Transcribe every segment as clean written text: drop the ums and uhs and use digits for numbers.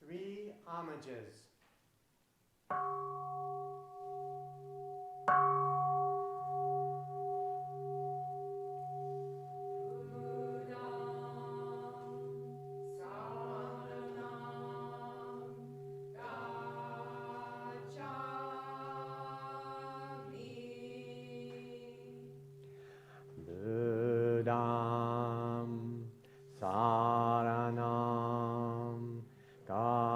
Three homages. Buddham saranam gacchami.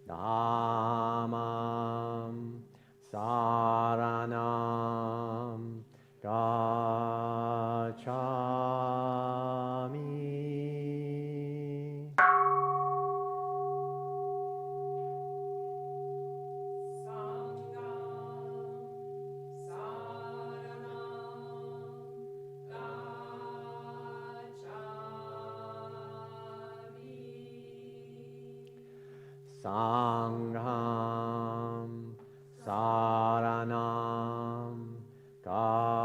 Dhammam saranam gacchami. Sangham saranam gacchami.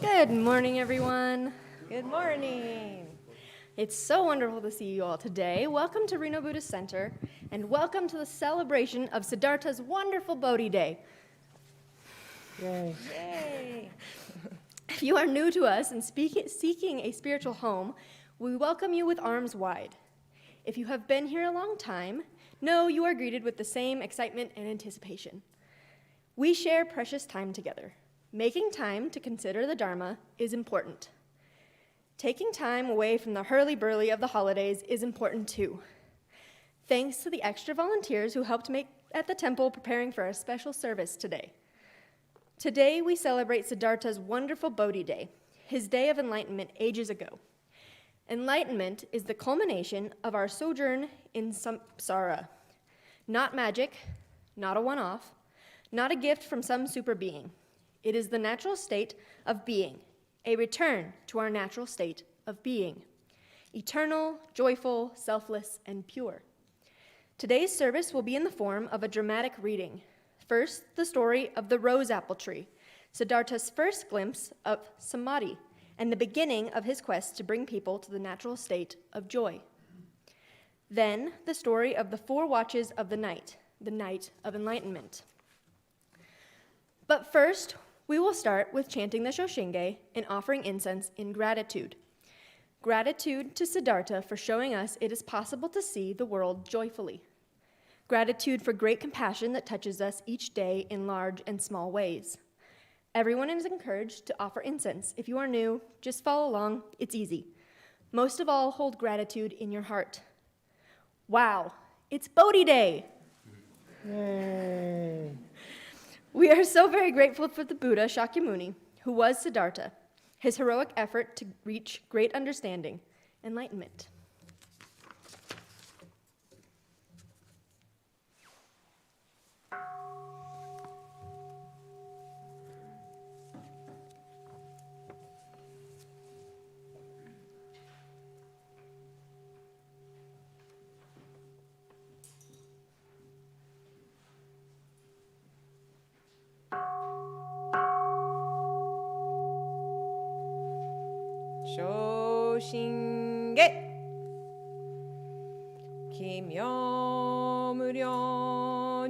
Good morning, everyone. Good morning. It's so wonderful to see you all today. Welcome to Reno Buddhist Center, and welcome to the celebration of Siddhartha's wonderful Bodhi Day. Yay. Yay. If you are new to us and seeking a spiritual home, we welcome you with arms wide. If you have been here a long time, know you are greeted with the same excitement and anticipation. We share precious time together. Making time to consider the Dharma is important. Taking time away from the hurly-burly of the holidays is important too. Thanks to the extra volunteers who helped make at the temple preparing for a special service today. Today we celebrate Siddhartha's wonderful Bodhi Day, his day of enlightenment ages ago. Enlightenment is the culmination of our sojourn in samsara. Not magic, not a one-off, not a gift from some super being. It is the natural state of being, a return to our natural state of being, eternal, joyful, selfless, and pure. Today's service will be in the form of a dramatic reading. First, the story of the rose apple tree, Siddhartha's first glimpse of samadhi, and the beginning of his quest to bring people to the natural state of joy. Then, the story of the 4 watches of the night of enlightenment. But first, we will start with chanting the Shoshinge and offering incense in gratitude. Gratitude to Siddhartha for showing us it is possible to see the world joyfully. Gratitude for great compassion that touches us each day in large and small ways. Everyone is encouraged to offer incense. If you are new, just follow along. It's easy. Most of all, hold gratitude in your heart. Wow, it's Bodhi Day! Yay. We are so very grateful for the Buddha Shakyamuni, who was Siddhartha, his heroic effort to reach great understanding, enlightenment. Shoshinge Kimyo Muryo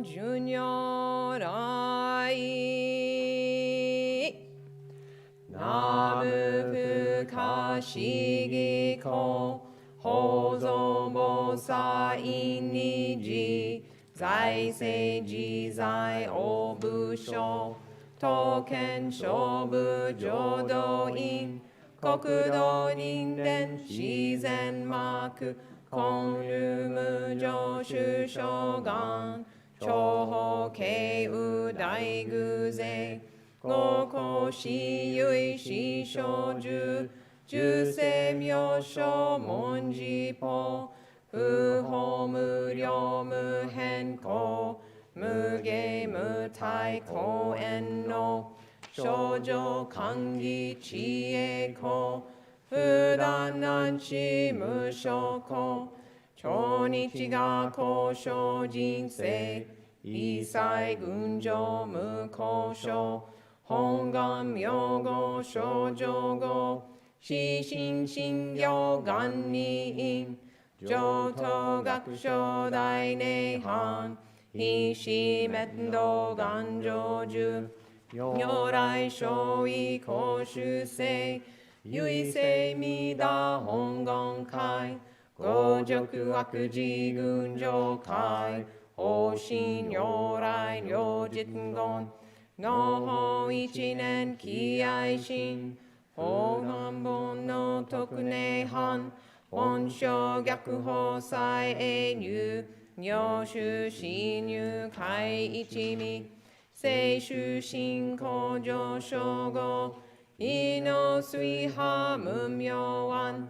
Junyorai Namu Fukashigi Ko Hozo Bosai Niji Zai Seiji Zai Obusho Token Shobu Jodo In 国土人伝自然幕コンルム上首相願長法慶右大偶勢五公私有死小樹十世名称文字法不法無量無変更無下無体公園の少女歓喜知恵子普段難知無償子超日が交渉人生一切群上無交渉本願名号少女語死心信用願に因上等学書大涅槃非死滅道願成就如来所意公主世唯世弥陀本願会五辱悪事群上会方針如来両実言の法一年喜愛心法願本の特涅槃本性逆法再永入入手侵入会一味聖主信仰上昇後意の水波無明暗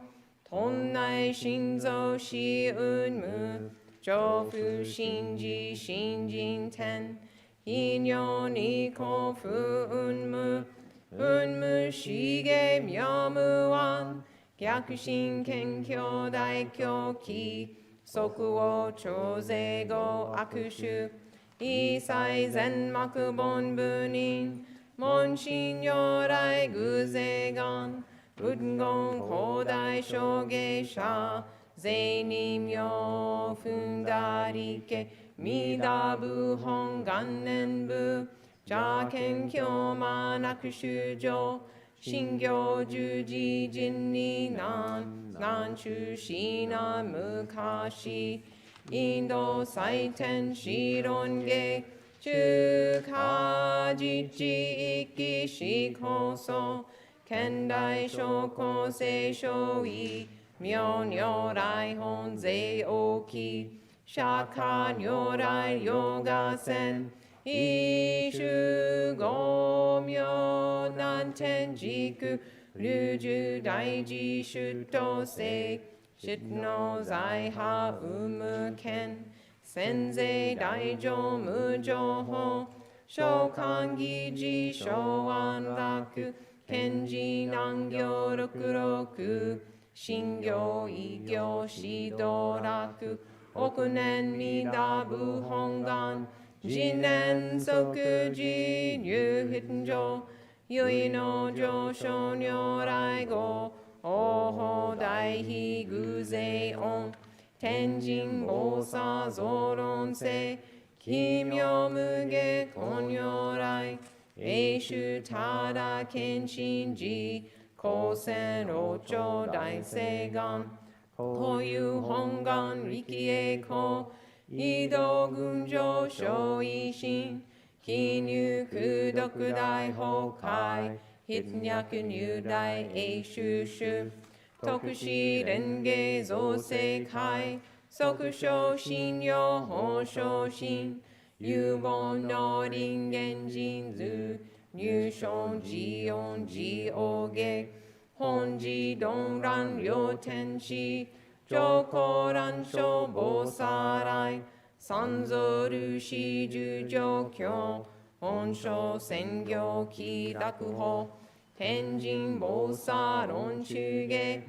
頓内心臓死運無上不信じ信人天非尿に幸福運無運無死下妙無暗逆心謙虚大狂気即を超税後悪手一切全幕本部人門心如来偶勢願仏言広大小芸者税人名踏んだりけ弥陀部本元年部邪見教魔なく修上信行十字人に難中死な昔インド祭天子論芸中華自治一期思想現代諸公聖書意妙如来本税大き釈迦如来ヨガ戦一種五妙難天軸流樹大事出頭世出の財波有無権先世大乗無情報召喚議事小安楽賢治難行六六信行異行指導楽億年弥陀部本願次年即時入筆上唯の上昇如来語王法大悲偶勢音天神菩薩増論世奇妙無下根如来永主ただ謙信寺高専老長大聖願こういう本願力栄光移動群上小維心記入功徳大崩壊筆脈入大永主主特使蓮華造世界即小信用法小心有本の人間人図入賞寺音寺王下本寺動乱両天使上皇乱書菩薩来三蔵ルシ十上教本書専業喜楽法天神菩薩論中下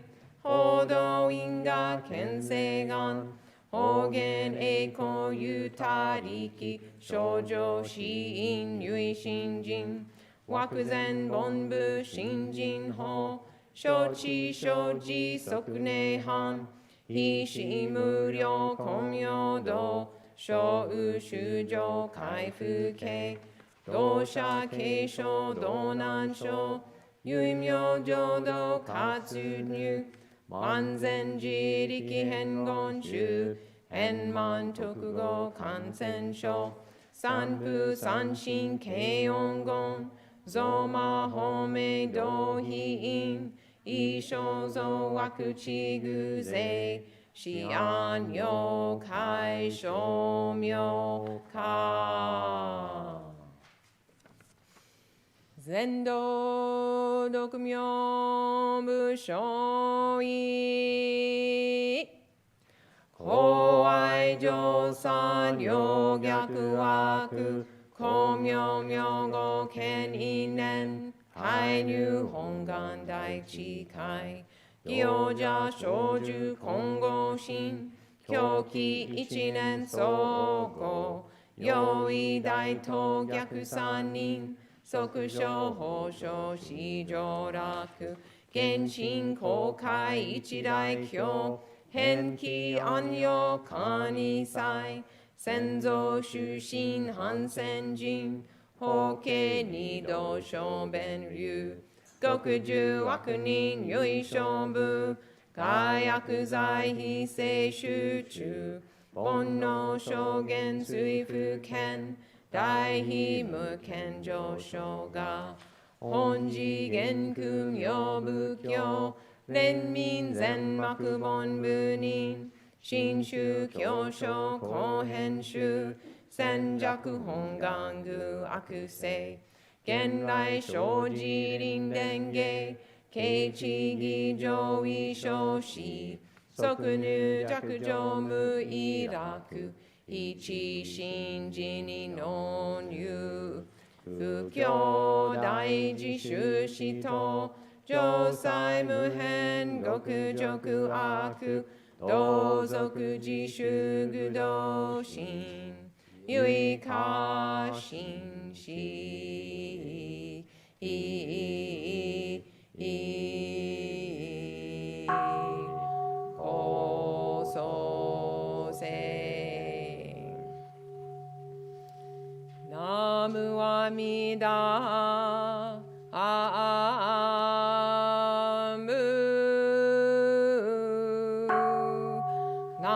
報道因果見世願方言栄光有他力少女死因唯心人惑前本部新人法承知承知即涅槃非死無量光明道小雨修上開復系同社継承道南書有名浄土活入万全自力変言中円満特語感染症三風三神軽音言増魔法明道非因一生増惑地偶税死安妖怪称名化全道独名無所意公愛上三両逆惑公明明語見因縁介入本願大智慧行者小樹金剛心狂気一年総合用意大東逆三人即所法所四上楽現心公開一大教変気安養官二祭先祖出身反戦人法家二道小弁流極十悪人唯勝負外悪罪非正集中煩悩証言随不見大非無見上昇が本次元空用仏教連民全幕本部人新宗教書後編集戦弱本願具悪性現来生じ臨伝芸慶地義上位昇し即入弱上無意楽一心寺に納入不教大自修士と上妻無変極辱悪同族自主具道心唯過心し高祖聖ナムアミダアムナ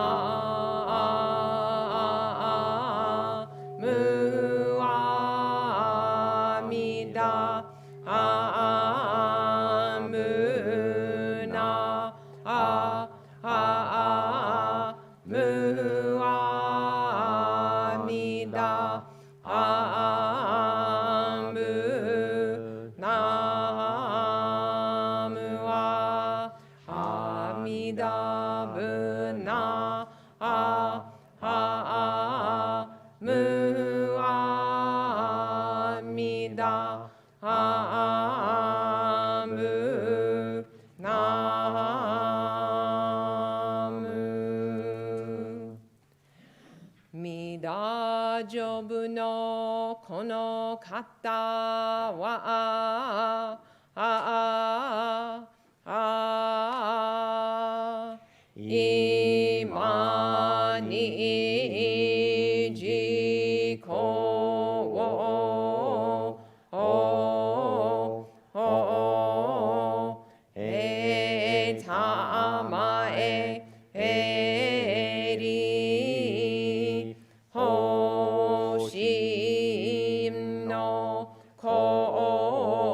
ムアミダアムナアムアミダアムナムは阿弥陀仏なあむ阿弥陀あむなむ弥陀成部のこの方は今に自己をたまえりほしのこ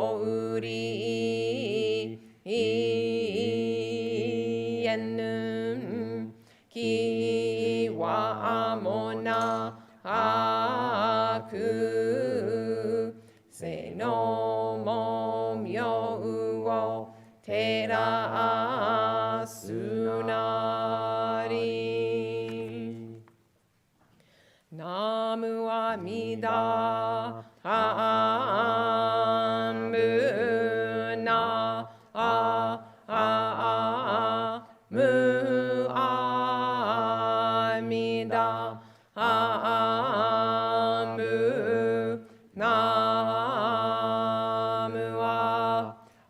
の門妙を照らすなり。ナムアミダハンブナムアミダハンブナム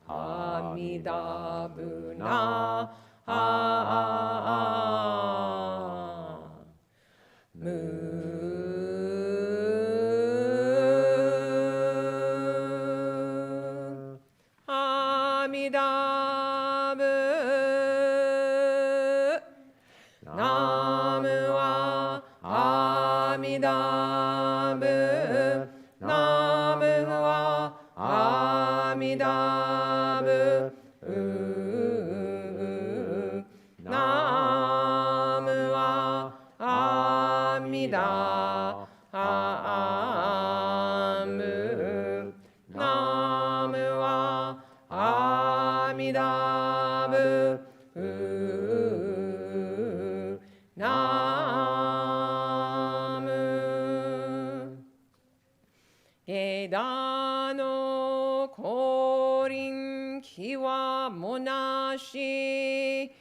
アミダブナアミダブナムアアミダブナムアアミダブナムアアミダアムナムアアミダブナム枝の降臨気はもなし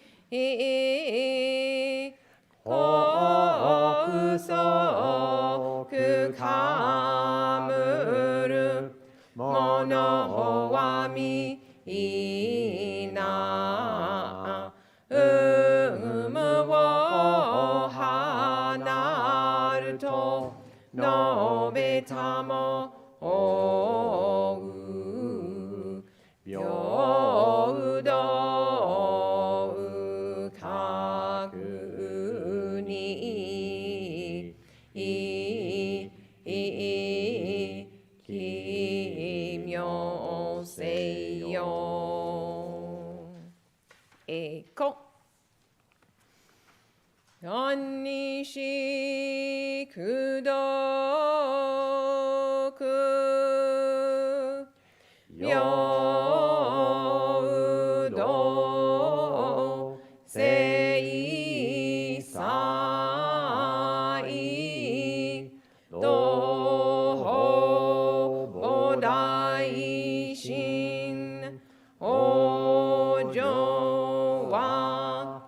高速かむるものはみな有無を離ると述べたも平等確に奇妙せよ栄光何にしくどく平等聖祭同胞大神往生は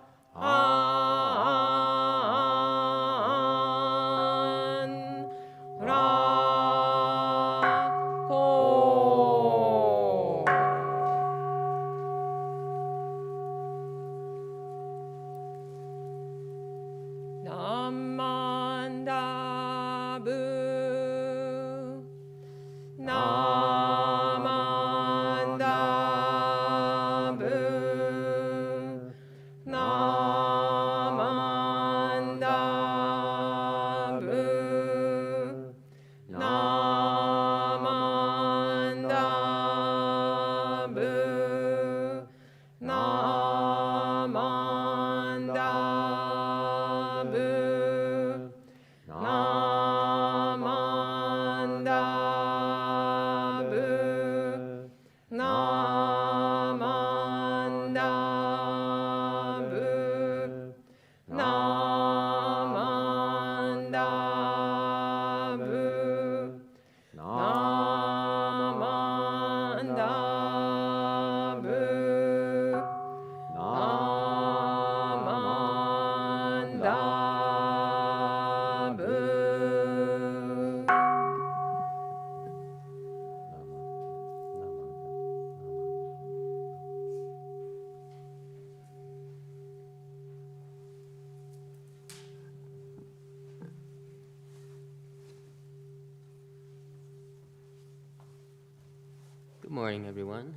Good morning, everyone.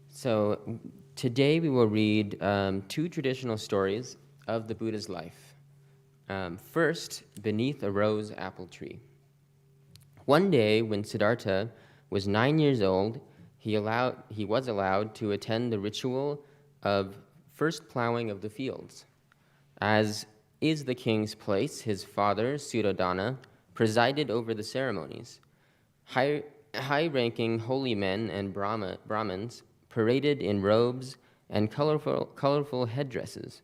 So today we will read two traditional stories of the Buddha's life. First, beneath a rose apple tree. One day, when Siddhartha was 9 years old, he was allowed to attend the ritual of first plowing of the fields. As is the king's place, his father, Suddhodana, presided over the ceremonies. High-ranking holy men and Brahmins paraded in robes and colorful headdresses.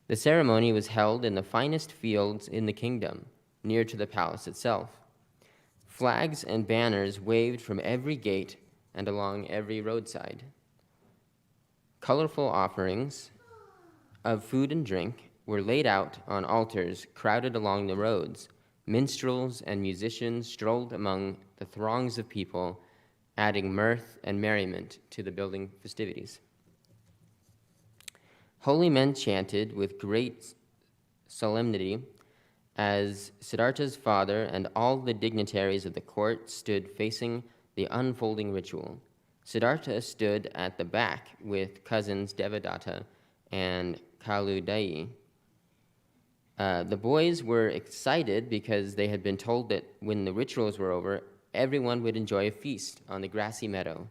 The ceremony was held in the finest fields in the kingdom, near to the palace itself. Flags and banners waved from every gate and along every roadside. Colorful offerings of food and drink were laid out on altars crowded along the roads. Minstrels and musicians strolled among the throngs of people, adding mirth and merriment to the building festivities. Holy men chanted with great solemnity as Siddhartha's father and all the dignitaries of the court stood facing the unfolding ritual. Siddhartha stood at the back with cousins Devadatta and Kaludai. The boys were excited because they had been told that when the rituals were over, everyone would enjoy a feast on the grassy meadow.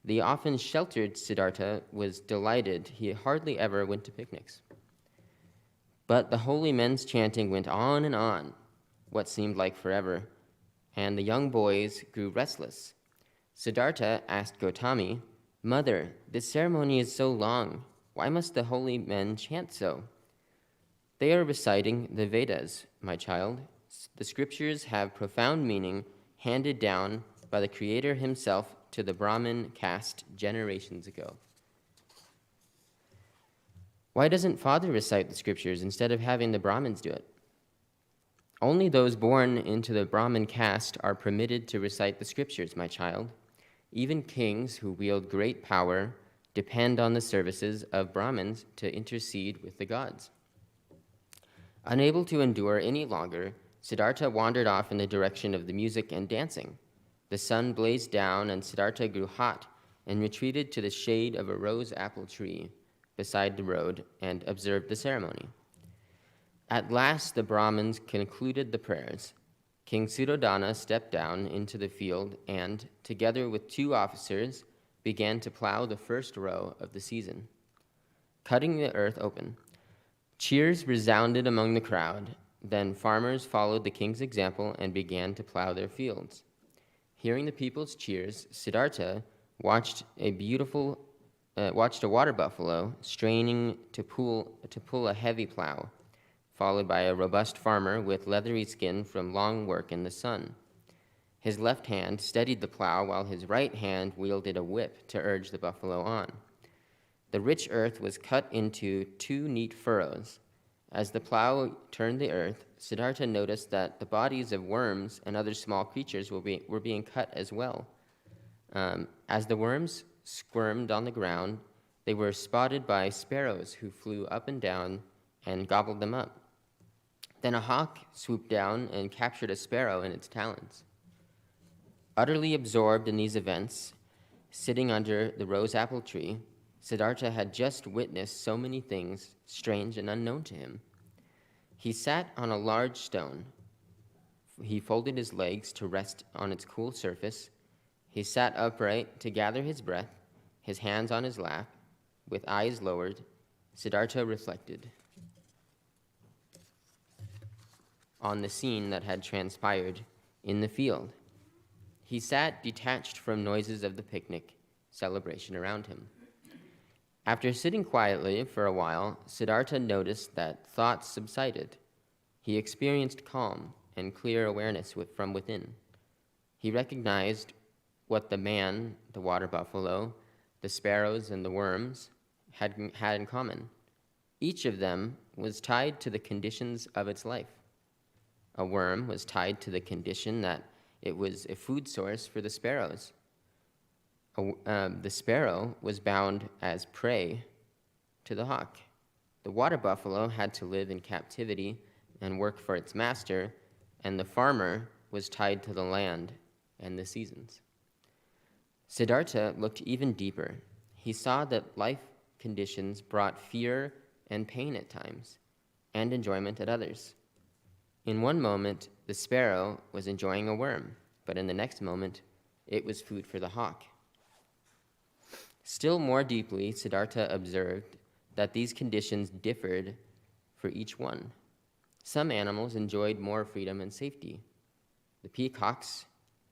The often sheltered Siddhartha was delighted. He hardly ever went to picnics. But the holy men's chanting went on and on, what seemed like forever, and the young boys grew restless. Siddhartha asked Gautami, "Mother, this ceremony is so long. Why must the holy men chant so?" "They are reciting the Vedas, my child. The scriptures have profound meaning handed down by the Creator himself to the Brahmin caste generations ago." "Why doesn't father recite the scriptures instead of having the Brahmins do it?" "Only those born into the Brahmin caste are permitted to recite the scriptures, my child. Even kings who wield great power depend on the services of Brahmins to intercede with the gods." Unable to endure any longer, Siddhartha wandered off in the direction of the music and dancing. The sun blazed down, and Siddhartha grew hot and retreated to the shade of a rose apple tree beside the road and observed the ceremony. At last, the Brahmins concluded the prayers. King Suddhodana stepped down into the field and, together with 2 officers, began to plow the first row of the season, cutting the earth open. Cheers resounded among the crowd. Then farmers followed the king's example and began to plow their fields. Hearing the people's cheers, Siddhartha watched a water buffalo straining to pull a heavy plow, followed by a robust farmer with leathery skin from long work in the sun. His left hand steadied the plow while his right hand wielded a whip to urge the buffalo on. The rich earth was cut into 2 neat furrows. As the plow turned the earth, Siddhartha noticed that the bodies of worms and other small creatures were being cut as well. As the worms squirmed on the ground, they were spotted by sparrows who flew up and down and gobbled them up. Then a hawk swooped down and captured a sparrow in its talons. Utterly absorbed in these events, sitting under the rose apple tree, Siddhartha had just witnessed so many things strange and unknown to him. He sat on a large stone. He folded his legs to rest on its cool surface. He sat upright to gather his breath, his hands on his lap. With eyes lowered, Siddhartha reflected on the scene that had transpired in the field. He sat detached from noises of the picnic celebration around him. After sitting quietly for a while, Siddhartha noticed that thoughts subsided. He experienced calm and clear awareness from within. He recognized what the man, the water buffalo, the sparrows, and the worms had in common. Each of them was tied to the conditions of its life. A worm was tied to the condition that it was a food source for the sparrows. The sparrow was bound as prey to the hawk. The water buffalo had to live in captivity and work for its master, and the farmer was tied to the land and the seasons. Siddhartha looked even deeper. He saw that life conditions brought fear and pain at times, and enjoyment at others. In one moment, the sparrow was enjoying a worm, but in the next moment, it was food for the hawk. Still more deeply, Siddhartha observed that these conditions differed for each one. Some animals enjoyed more freedom and safety. The peacocks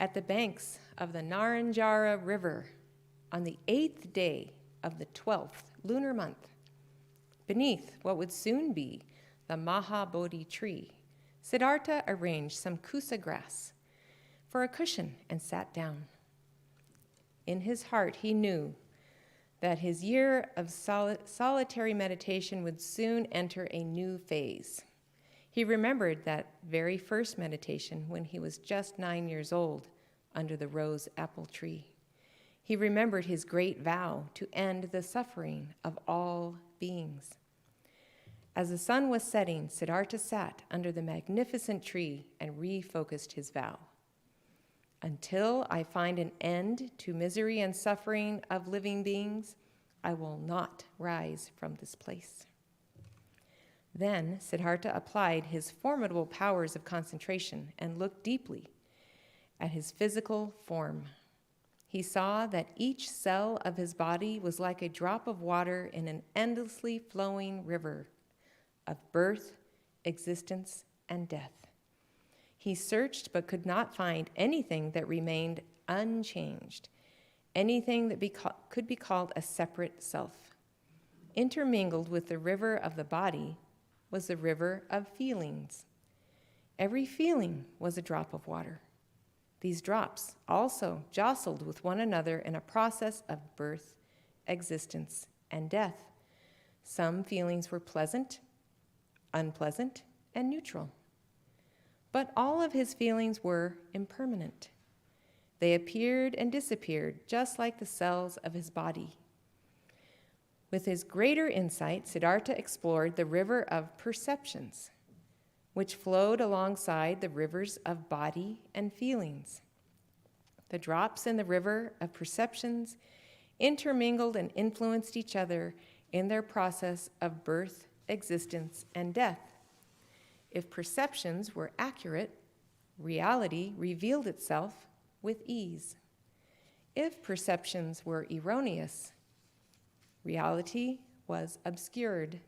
at the banks of the Naranjara River on the 8th day of the 12th lunar month, beneath what would soon be the Bodhi tree, Siddhartha arranged some kusa grass for a cushion and sat down. In his heart, he knew that his year of solitary meditation would soon enter a new phase. He remembered that very first meditation when he was just 9 years old under the rose apple tree. He remembered his great vow to end the suffering of all beings. As the sun was setting, Siddhartha sat under the magnificent tree and refocused his vow. Until I find an end to misery and suffering of living beings, I will not rise from this place. Then Siddhartha applied his formidable powers of concentration and looked deeply at his physical form. He saw that each cell of his body was like a drop of water in an endlessly flowing river of birth, existence, and death. He searched but could not find anything that remained unchanged, anything that could be called a separate self. Intermingled with the river of the body was the river of feelings. Every feeling was a drop of water. These drops also jostled with one another in a process of birth, existence, and death. Some feelings were pleasant, unpleasant, and neutral. But all of his feelings were impermanent. They appeared and disappeared just like the cells of his body. With his greater insight, Siddhartha explored the river of perceptions, which flowed alongside the rivers of body and feelings. The drops in the river of perceptions intermingled and influenced each other in their process of birth, existence, and death. If perceptions were accurate, reality revealed itself with ease. If perceptions were erroneous, reality was obscured.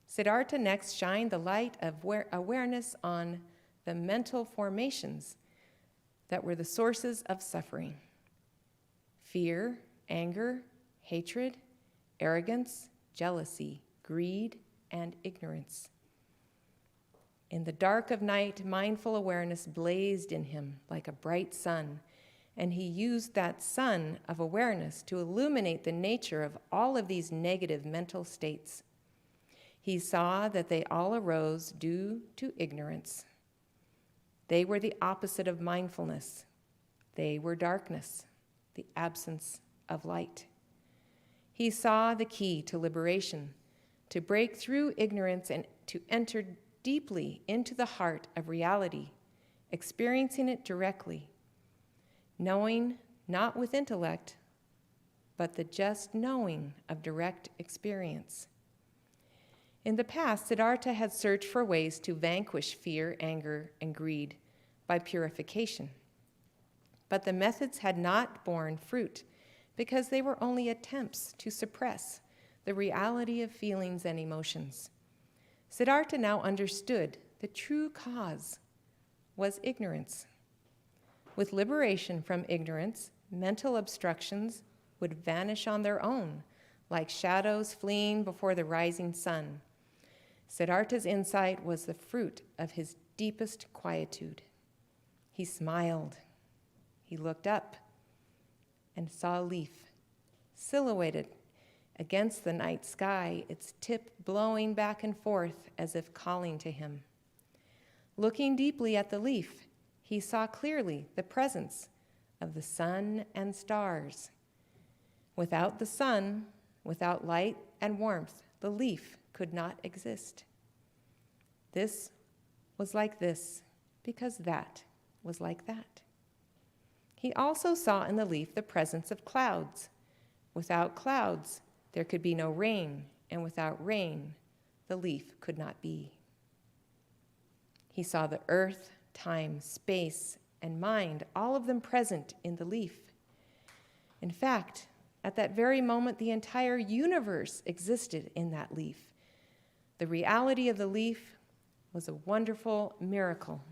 Siddhartha next shined the light of awareness on the mental formations that were the sources of suffering: fear, anger, hatred, arrogance, jealousy, greed, and ignorance. In the dark of night, mindful awareness blazed in him like a bright sun, and he used that sun of awareness to illuminate the nature of all of these negative mental states. He saw that they all arose due to ignorance. They were the opposite of mindfulness. They were darkness, the absence of light. He saw the key to liberation, to break through ignorance and to enter deeply into the heart of reality, experiencing it directly, knowing not with intellect, but the just knowing of direct experience. In the past, Siddhartha had searched for ways to vanquish fear, anger, and greed by purification. But the methods had not borne fruit because they were only attempts to suppress the reality of feelings and emotions. Siddhartha now understood the true cause was ignorance. With liberation from ignorance, mental obstructions would vanish on their own, like shadows fleeing before the rising sun. Siddhartha's insight was the fruit of his deepest quietude. He smiled. He looked up and saw a leaf silhouetted against the night sky, its tip blowing back and forth as if calling to him. Looking deeply at the leaf, he saw clearly the presence of the sun and stars. Without the sun, without light and warmth, the leaf could not exist. This was like this because that was like that. He also saw in the leaf the presence of clouds. Without clouds, there could be no rain, and without rain, the leaf could not be. He saw the earth, time, space, and mind, all of them present in the leaf. In fact, at that very moment, the entire universe existed in that leaf. The reality of the leaf was a wonderful miracle.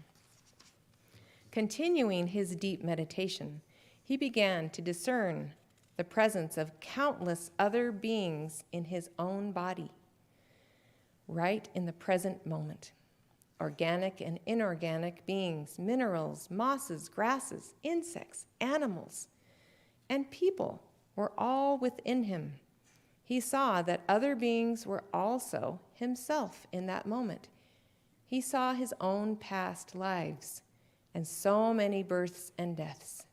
Continuing his deep meditation, he began to discern the presence of countless other beings in his own body, right in the present moment. Organic and inorganic beings, minerals, mosses, grasses, insects, animals, and people were all within him. He saw that other beings were also himself in that moment. He saw his own past lives and so many births and deaths.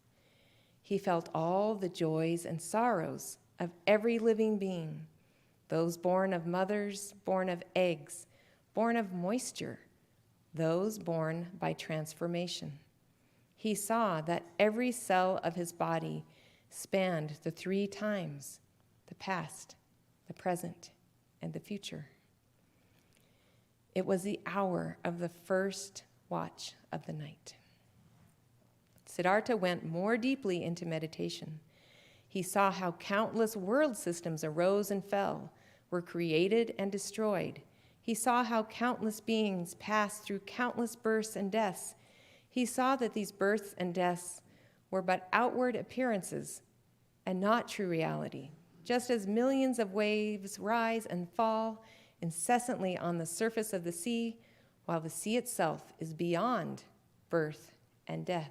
He felt all the joys and sorrows of every living being, those born of mothers, born of eggs, born of moisture, those born by transformation. He saw that every cell of his body spanned the 3 times, the past, the present, and the future. It was the hour of the first watch of the night. Siddhartha went more deeply into meditation. He saw how countless world systems arose and fell, were created and destroyed. He saw how countless beings passed through countless births and deaths. He saw that these births and deaths were but outward appearances and not true reality, just as millions of waves rise and fall incessantly on the surface of the sea, while the sea itself is beyond birth and death.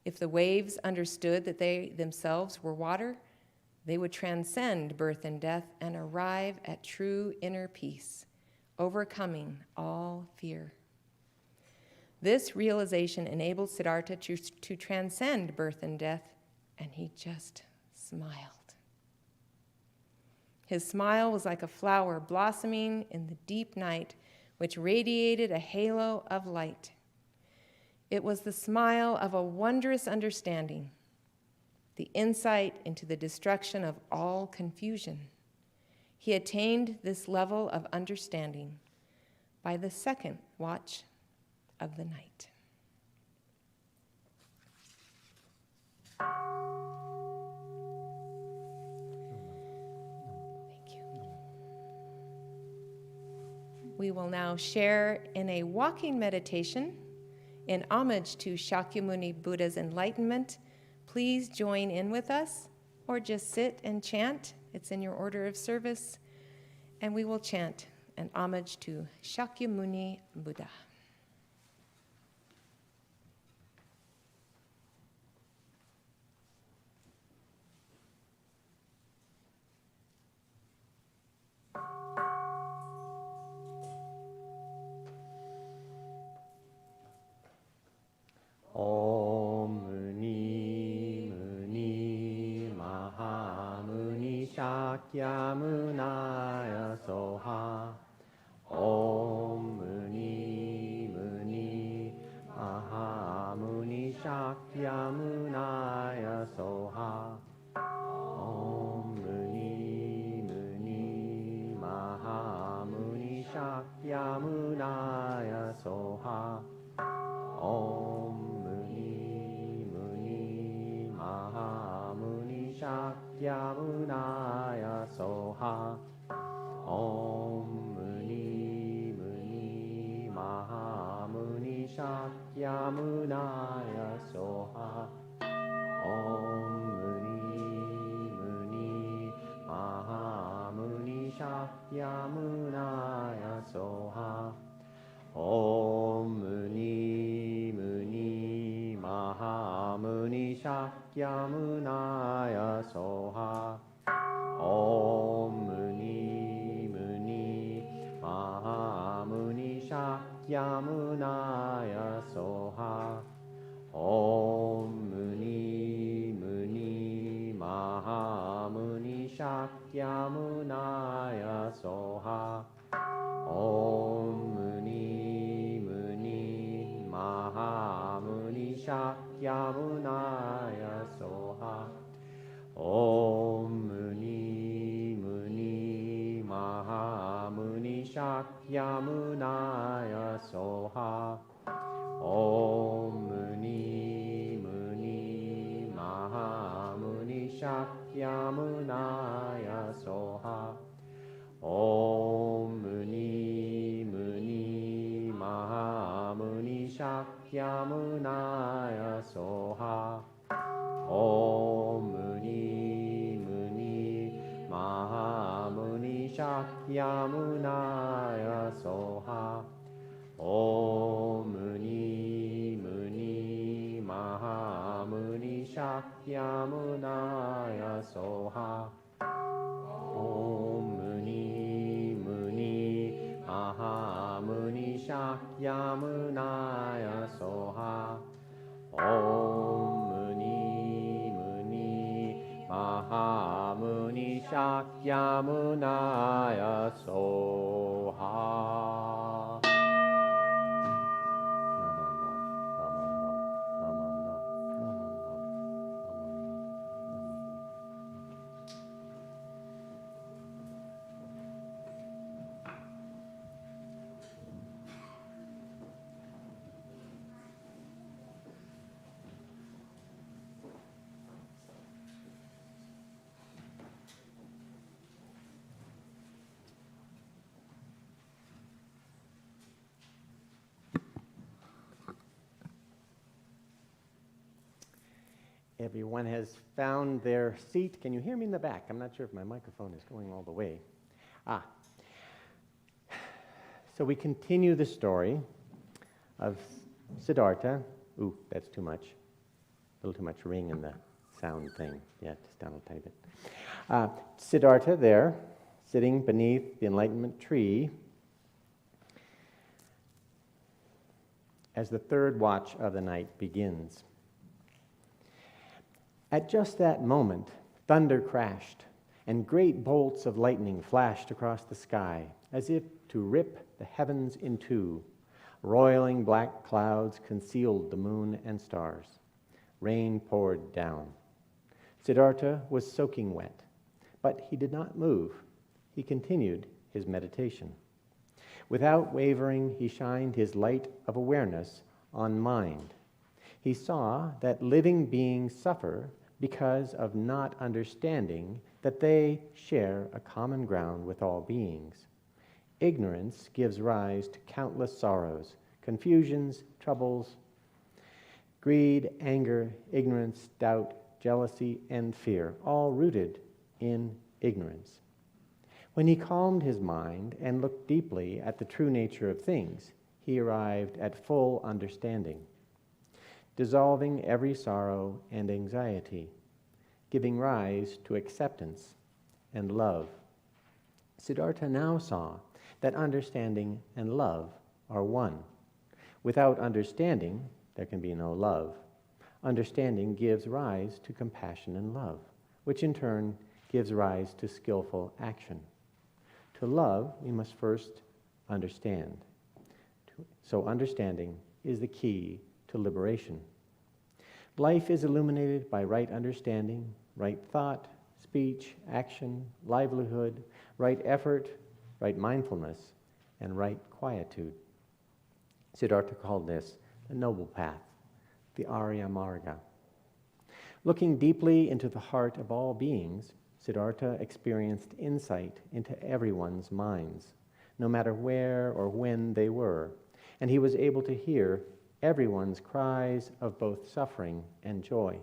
If the waves understood that they themselves were water, they would transcend birth and death and arrive at true inner peace, overcoming all fear. This realization enabled Siddhartha to transcend birth and death, and he just smiled. His smile was like a flower blossoming in the deep night, which radiated a halo of light. It was the smile of a wondrous understanding, the insight into the destruction of all confusion. He attained this level of understanding by the second watch of the night. Thank you. We will now share in a walking meditation in homage to Shakyamuni Buddha's enlightenment. Please join in with us, or just sit and chant. It's in your order of service. And we will chant an homage to Shakyamuni Buddha. Om Muni Muni Maha Muni Shakyamunaya Soha. Om Muni Muni Maha Muni Shakyamunaya Soha. Om Muni Muni Maha Muni Shakyamunaya Soha. Om Shakyamunaya Soha. Om Muni Muni Maha Muni Shakyamunaya Soha. Om Muni Muni Maha Muni Shakyamunaya Soha. Om Muni Muni Maha Muni Shakyamunaya Soha. Om Muni Muni Maha Muni Shakyamunaya Soha. Om Muni Muni Maha Muni Shakyamunaya Soha. Om Muni Muni Maha Muni Shakyamunaya Soha. Om Muni Muni Maha Muni Shakyamunaya Soha. Om Muni Muni Maha Muni Shakyamunaya Soha. Om Muni Muni Maha Muni Shakyamunaya Shakyamunaya Soha. Om Muni Muni Mahamuni Shakyamunaya Soha. Om Muni Muni Mahamuni Shakyamunaya Soha. Everyone has found their seat. Can you hear me in the back? I'm not sure if my microphone is going all the way. So we continue the story of Siddhartha. Ooh, that's too much. A little too much ring in the sound thing. Yeah, just down a tiny bit. Siddhartha there, sitting beneath the enlightenment tree, as the third watch of the night begins. At just that moment, thunder crashed, and great bolts of lightning flashed across the sky, as if to rip the heavens in two. Roiling black clouds concealed the moon and stars. Rain poured down. Siddhartha was soaking wet, but he did not move. He continued his meditation. Without wavering, he shined his light of awareness on mind. He saw that living beings suffer because of not understanding that they share a common ground with all beings. Ignorance gives rise to countless sorrows, confusions, troubles, greed, anger, ignorance, doubt, jealousy, and fear, all rooted in ignorance. When he calmed his mind and looked deeply at the true nature of things, he arrived at full understanding, dissolving every sorrow and anxiety, giving rise to acceptance and love. Siddhartha now saw that understanding and love are one. Without understanding, there can be no love. Understanding gives rise to compassion and love, which in turn gives rise to skillful action. To love, we must first understand. So understanding is the key to liberation. Life is illuminated by right understanding, right thought, speech, action, livelihood, right effort, right mindfulness, and right quietude. Siddhartha called this the noble path, the Arya Marga. Looking deeply into the heart of all beings, Siddhartha experienced insight into everyone's minds, no matter where or when they were, and he was able to hear everyone's cries of both suffering and joy.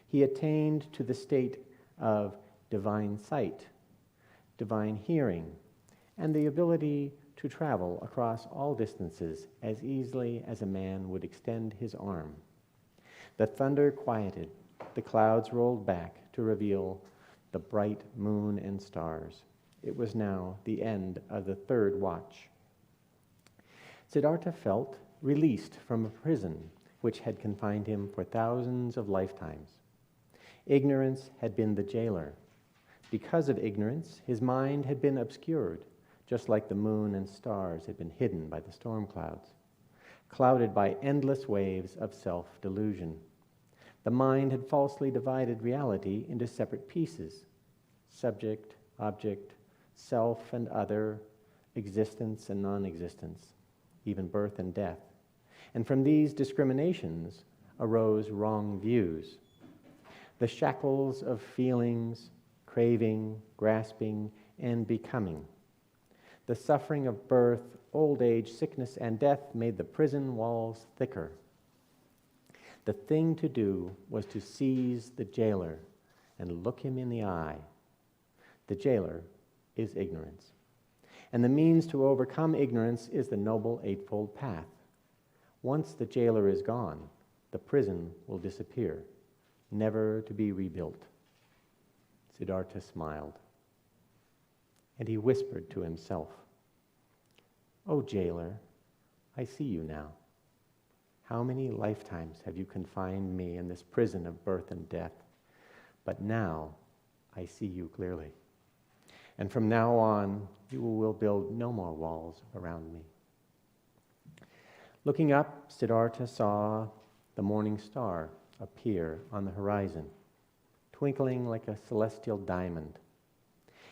He attained to the state of divine sight, divine hearing, and the ability to travel across all distances as easily as a man would extend his arm. The thunder quieted, the clouds rolled back to reveal the bright moon and stars. It was now the end of the third watch. Siddhartha felt released from a prison which had confined him for thousands of lifetimes. Ignorance had been the jailer. Because of ignorance, his mind had been obscured, just like the moon and stars had been hidden by the storm clouds, clouded by endless waves of self-delusion. The mind had falsely divided reality into separate pieces: subject, object, self and other, existence and non-existence, even birth and death. And from these discriminations arose wrong views. The shackles of feelings, craving, grasping, and becoming. The suffering of birth, old age, sickness, and death made the prison walls thicker. The thing to do was to seize the jailer and look him in the eye. The jailer is ignorance. And the means to overcome ignorance is the Noble Eightfold Path. Once the jailer is gone, the prison will disappear. never to be rebuilt. Siddhartha smiled, and he whispered to himself, "Oh, jailer, I see you now. How many lifetimes have you confined me in this prison of birth and death? But now I see you clearly. And from now on, you will build no more walls around me." Looking up, Siddhartha saw the morning star appear on the horizon, twinkling like a celestial diamond.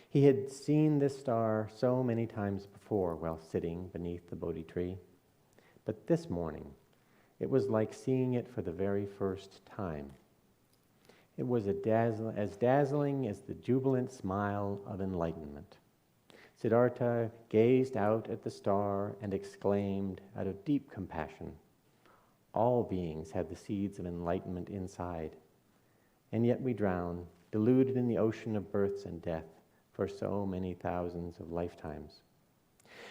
He had seen this star so many times before while sitting beneath the Bodhi tree, but this morning it was like seeing it for the very first time. It was as dazzling as the jubilant smile of enlightenment. Siddhartha gazed out at the star and exclaimed out of deep compassion, "All beings have the seeds of enlightenment inside, and yet we drown, deluded in the ocean of births and death for so many thousands of lifetimes."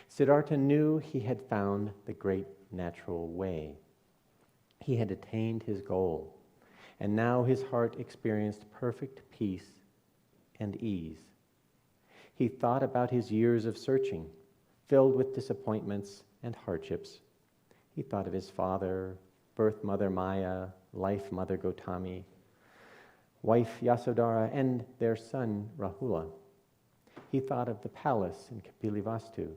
Siddhartha knew he had found the great natural way. He had attained his goal, and now his heart experienced perfect peace and ease. He thought about his years of searching, filled with disappointments and hardships. He thought of his father, birth mother Maya, life mother Gautami, wife Yasodhara, and their son Rahula. He thought of the palace in Kapilavastu,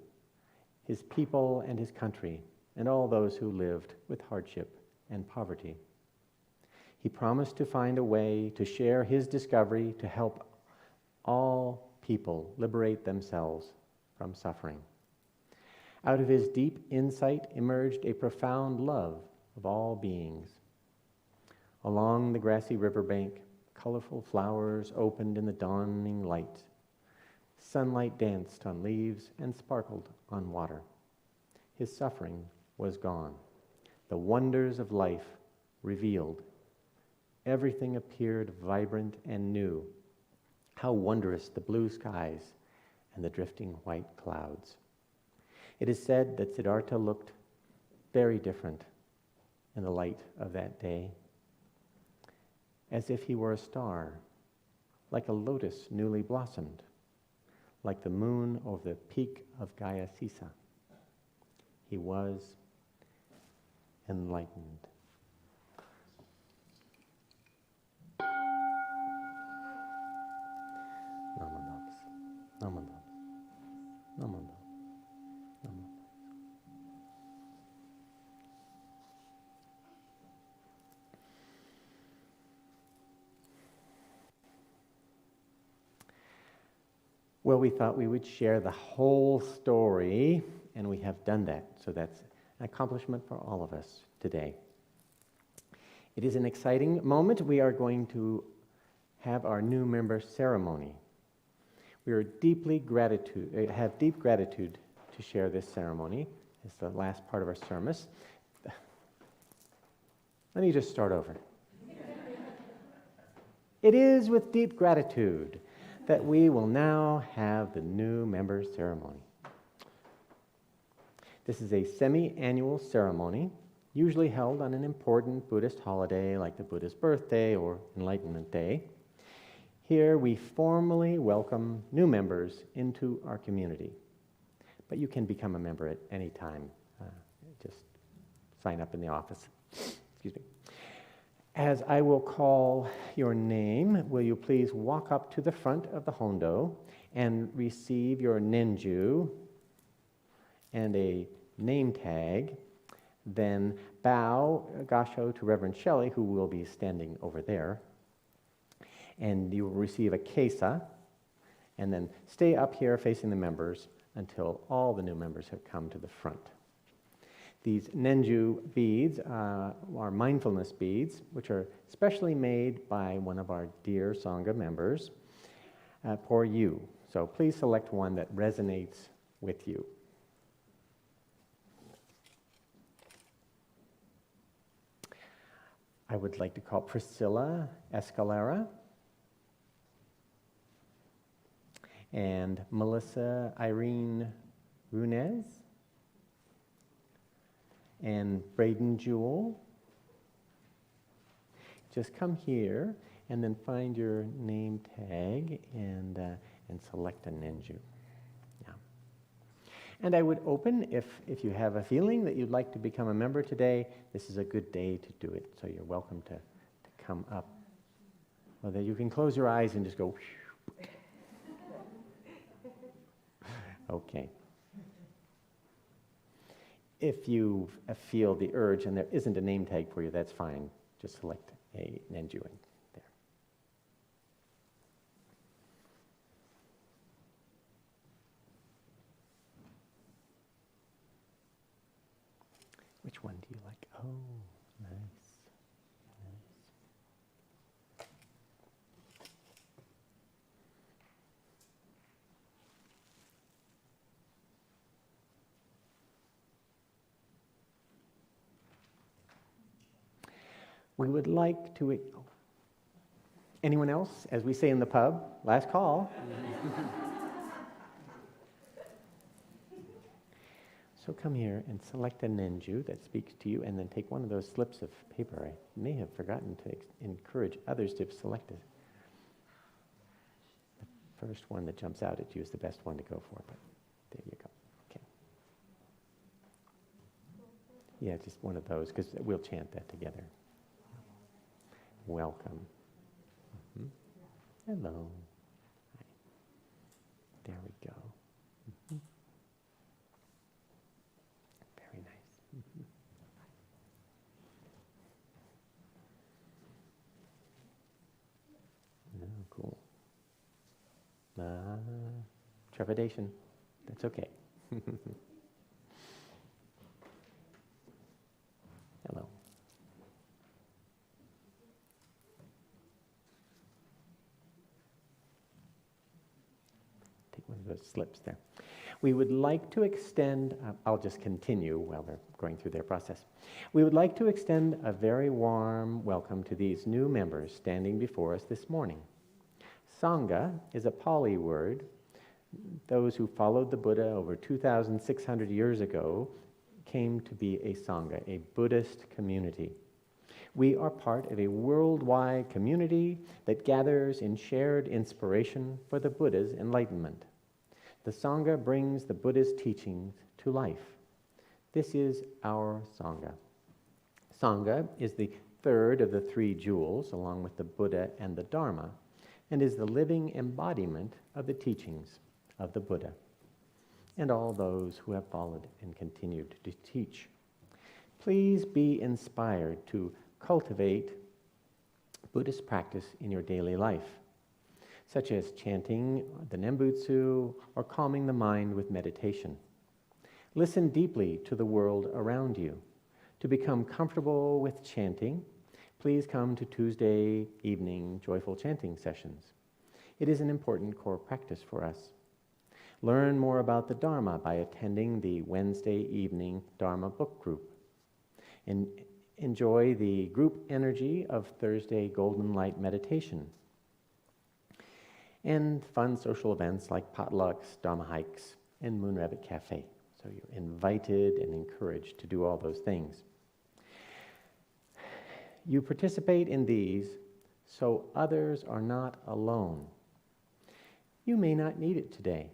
his people and his country, and all those who lived with hardship and poverty. He promised to find a way to share his discovery to help all people liberate themselves from suffering. Out of his deep insight emerged a profound love of all beings. Along the grassy riverbank, colorful flowers opened in the dawning light. Sunlight danced on leaves and sparkled on water. His suffering was gone. The wonders of life revealed. Everything appeared vibrant and new. How wondrous the blue skies and the drifting white clouds. It is said that Siddhartha looked very different in the light of that day, as if he were a star, like a lotus newly blossomed, like the moon over the peak of Gayasisa. He was enlightened. Namadabs, namadabs, namadabs, namadabs. Well, we thought we would share the whole story, and we have done that. So that's an accomplishment for all of us today. It is an exciting moment. We are going to have our new member ceremony. We are have deep gratitude to share this ceremony. It's the last part of our service. Let me just start over. It is with deep gratitude that we will now have the new member ceremony. This is a semi-annual ceremony, usually held on an important Buddhist holiday like the Buddha's birthday or Enlightenment Day. Here we formally welcome new members into our community. But you can become a member at any time. Just sign up in the office. Excuse me. As I will call your name, will you please walk up to the front of the hondo and receive your nenju and a name tag, then bow gasho to Reverend Shelley, who will be standing over there, and you will receive a kesa, and then stay up here facing the members until all the new members have come to the front. These nenju beads are mindfulness beads, which are specially made by one of our dear Sangha members for you. So please select one that resonates with you. I would like to call Priscilla Escalera and Melissa Irene Runez and Braden Jewell, just come here and then find your name tag and select a Nenju. Yeah. And I would open, if you have a feeling that you'd like to become a member today, this is a good day to do it, so you're welcome to come up. Well, then you can close your eyes and just go. Okay. If you feel the urge and there isn't a name tag for you, that's fine. Just select a Nenju in there. Which one do you like? Oh, nice. We would like to... Anyone else? As we say in the pub, last call. So come here and select a Nenju that speaks to you, and then take one of those slips of paper. I may have forgotten to encourage others to select it. The first one that jumps out at you is the best one to go for, but there you go. Okay. Yeah, just one of those, because we'll chant that together. Welcome. Mm-hmm. Hello. Hi. There we go. Mm-hmm. Very nice. Mm-hmm. Oh, cool. Trepidation. That's okay. Hello. One of those slips there. We would like to extend, I'll just continue while they're going through their process. We would like to extend a very warm welcome to these new members standing before us this morning. Sangha is a Pali word. Those who followed the Buddha over 2,600 years ago came to be a Sangha, a Buddhist community. We are part of a worldwide community that gathers in shared inspiration for the Buddha's enlightenment. The Sangha brings the Buddha's teachings to life. This is our Sangha. Sangha is the third of the three jewels, along with the Buddha and the Dharma, and is the living embodiment of the teachings of the Buddha and all those who have followed and continued to teach. Please be inspired to cultivate Buddhist practice in your daily life, such as chanting the Nembutsu or calming the mind with meditation. Listen deeply to the world around you. To become comfortable with chanting, please come to Tuesday evening joyful chanting sessions. It is an important core practice for us. Learn more about the Dharma by attending the Wednesday evening Dharma book group. And enjoy the group energy of Thursday Golden Light meditation. And fun social events like potlucks, Dharma hikes, and Moon Rabbit Cafe. So you're invited and encouraged to do all those things. You participate in these so others are not alone. You may not need it today.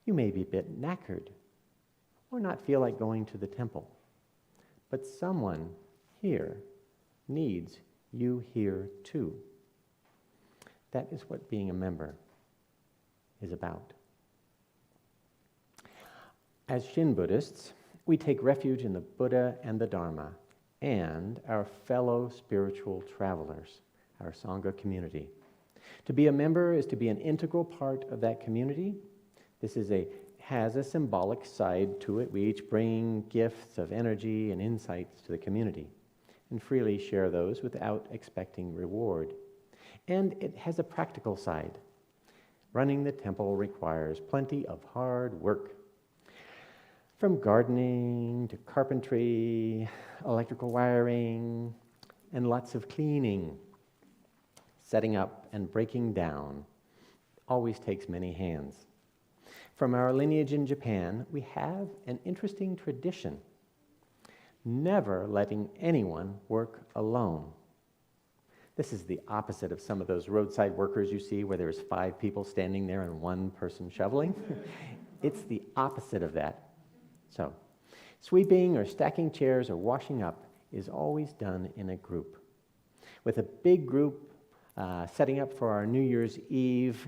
You may be a bit knackered or not feel like going to the temple. But someone here needs you here too. That is what being a member is about. As Shin Buddhists, we take refuge in the Buddha and the Dharma and our fellow spiritual travelers, our Sangha community. To be a member is to be an integral part of that community. This has a symbolic side to it. We each bring gifts of energy and insights to the community and freely share those without expecting reward. And it has a practical side. Running the temple requires plenty of hard work. From gardening to carpentry, electrical wiring, and lots of cleaning. Setting up and breaking down always takes many hands. From our lineage in Japan, we have an interesting tradition, never letting anyone work alone. This is the opposite of some of those roadside workers you see where there's 5 people standing there and 1 person shoveling. It's the opposite of that. So, sweeping or stacking chairs or washing up is always done in a group. With a big group setting up for our New Year's Eve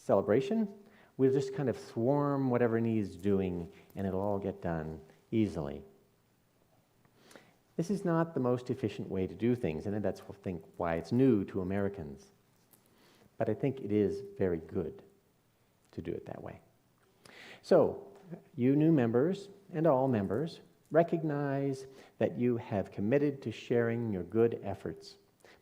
celebration, we'll just kind of swarm whatever needs doing and it'll all get done easily. This is not the most efficient way to do things, and that's why it's new to Americans. But I think it is very good to do it that way. So, you new members and all members, recognize that you have committed to sharing your good efforts.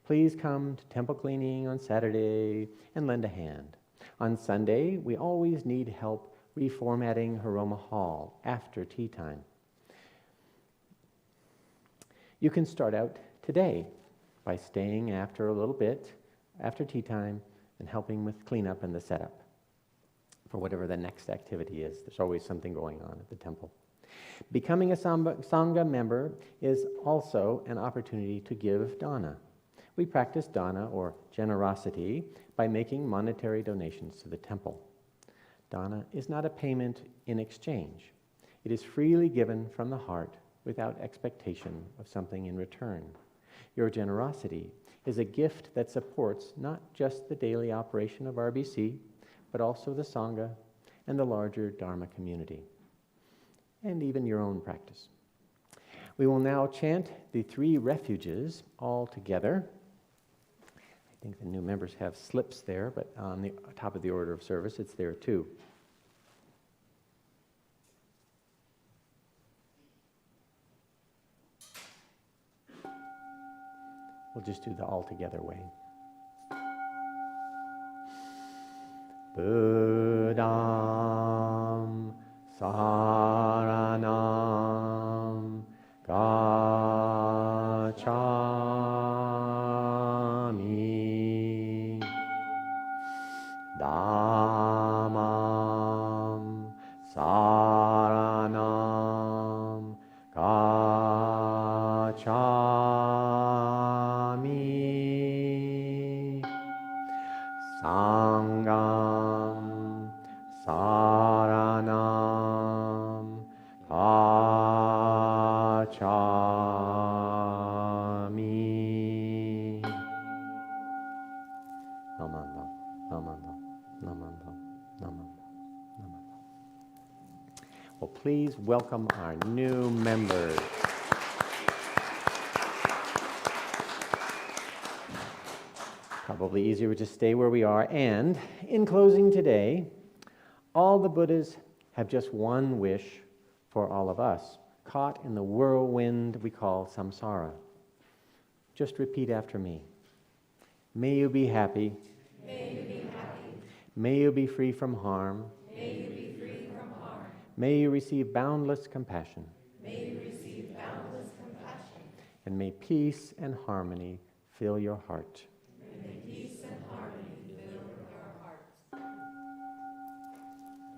Please come to temple cleaning on Saturday and lend a hand. On Sunday, we always need help reformatting Haroma Hall after tea time. You can start out today by staying after a little bit, after tea time, and helping with cleanup and the setup for whatever the next activity is. There's always something going on at the temple. Becoming a Sangha member is also an opportunity to give dana. We practice dana, or generosity, by making monetary donations to the temple. Dana is not a payment in exchange. It is freely given from the heart without expectation of something in return. Your generosity is a gift that supports not just the daily operation of RBC, but also the Sangha and the larger Dharma community, and even your own practice. We will now chant the 3 refuges all together. I think the new members have slips there, but on the top of the order of service, it's there too. We'll just do the all-together way. Buddham saranam gacchami. Dhammam saranam gacchami. Sangham saranam gacchami. Namanda, namanda, namanda, namanda, namanda. Well, please welcome our new members. Probably easier to stay where we are. And in closing today, all the Buddhas have just one wish for all of us, caught in the whirlwind we call samsara. Just repeat after me. May you be happy. May you be happy. May you be free from harm. May you be free from harm. May you receive boundless compassion. May you receive boundless compassion. And may peace and harmony fill your heart. May peace and harmony fill your hearts.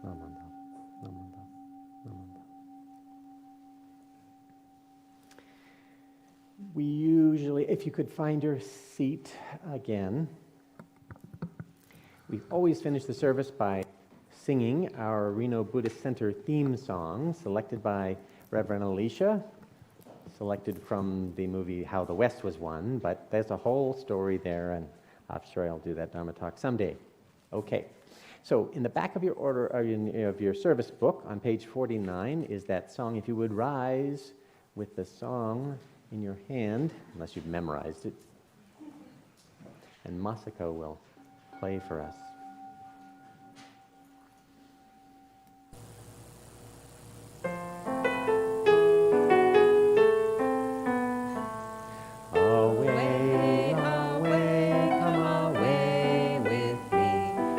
Namanda, namanda, namanda. We usually, if you could find your seat again, we always finish the service by singing our Reno Buddhist Center theme song, selected by Reverend Alicia, selected from the movie How the West Was Won, but there's a whole story there, and I'm sure I'll do that Dharma talk someday. Okay, so in the back of your order of your service book on page 49 is that song. If you would rise with the song in your hand, unless you've memorized it, and Masako will play for us. Away, away, come away with me,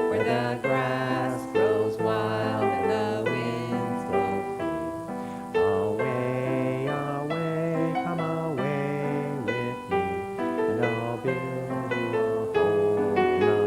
where the grass grows wild and the winds blow free. Away, away, come away with me, and I'll build you a home in the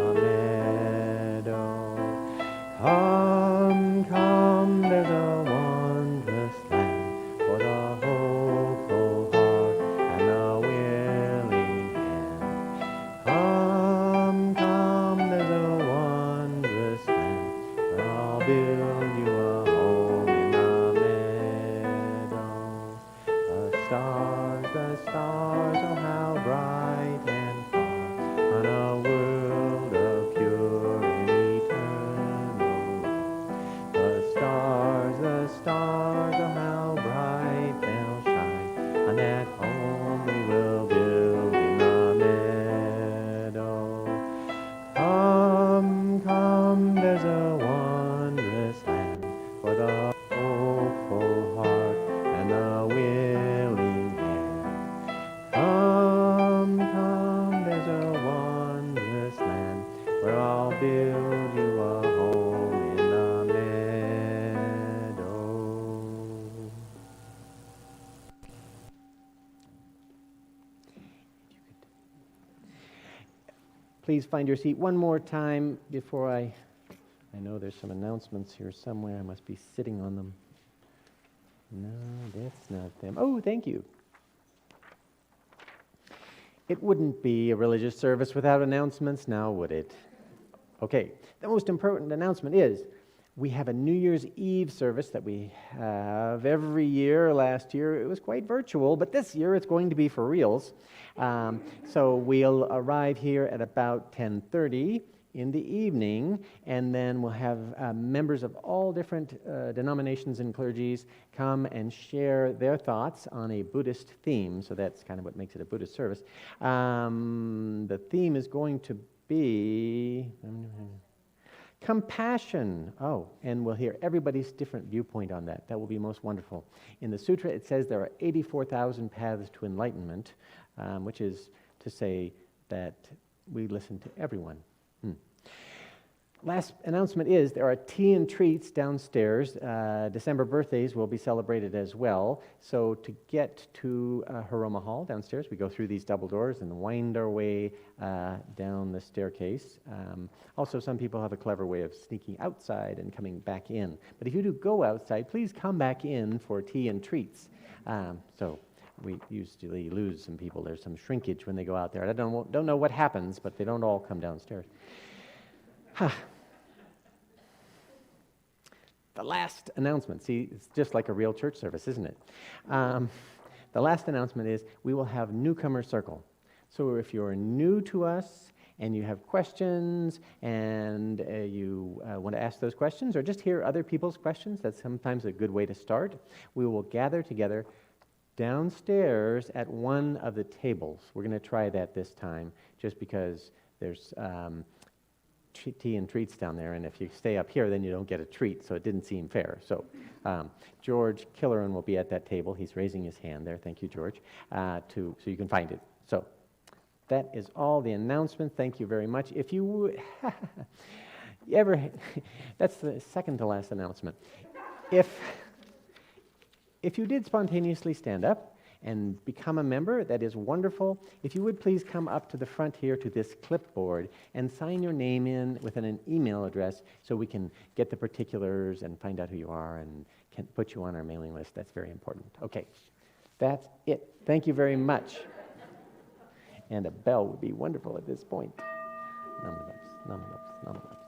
Please find your seat one more time before I know there's some announcements here somewhere. I must be sitting on them. No, that's not them. Oh, thank you. It wouldn't be a religious service without announcements now, would it? Okay, the most important announcement is we have a New Year's Eve service that we have every year. Last year it was quite virtual, but this year it's going to be for reals. So we'll arrive here at about 10:30 in the evening, and then we'll have members of all different denominations and clergies come and share their thoughts on a Buddhist theme. So that's kind of what makes it a Buddhist service. The theme is going to be compassion. Oh, and we'll hear everybody's different viewpoint on that. That will be most wonderful. In the sutra, it says there are 84,000 paths to enlightenment, which is to say that we listen to everyone. Last announcement is there are tea and treats downstairs. December birthdays will be celebrated as well. So to get to Haroma Hall downstairs, we go through these double doors and wind our way down the staircase. Also, some people have a clever way of sneaking outside and coming back in. But if you do go outside, please come back in for tea and treats. So we usually lose some people. There's some shrinkage when they go out there. I don't know what happens, but they don't all come downstairs. The last announcement. See, it's just like a real church service, isn't it? The last announcement is we will have newcomer circle. So if you're new to us and you have questions and you want to ask those questions or just hear other people's questions, that's sometimes a good way to start. We will gather together downstairs at one of the tables. We're going to try that this time just because there's tea and treats down there, and if you stay up here, then you don't get a treat, so it didn't seem fair. So George Killeran will be at that table. He's raising his hand there. Thank you, George, so you can find it. So that is all the announcement. Thank you very much. If you would, that's the second to last announcement. If you did spontaneously stand up and become a member, that is wonderful. If you would please come up to the front here to this clipboard and sign your name in with an email address so we can get the particulars and find out who you are and can put you on our mailing list. That's very important. Okay, that's it. Thank you very much. And a bell would be wonderful at this point. Namaste, namaste, namaste.